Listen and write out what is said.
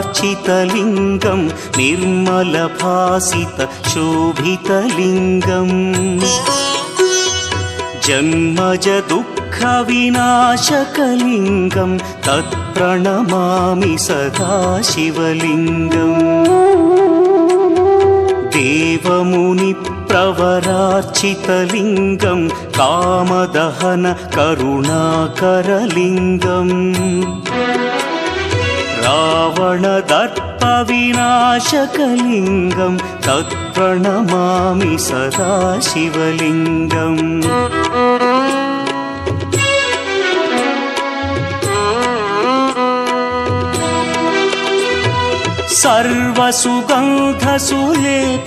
सर्वसुगन्धसुलेपितलिङ्गं निर्मलभासितशोभितलिङ्गम् जन्मजदुःखविनाशकलिङ्गं तत्प्रणमामि सदा शिवलिङ्गम् देवमुनिप्रवरार्चितलिङ्गं कामदहन करुणाकरलिङ्गम् रावणदर्पविनाशकलिङ्गं तत्प्रणमामि सदा शिवलिङ्गम् सर्वसुगन्धसुलेपितलिङ्गं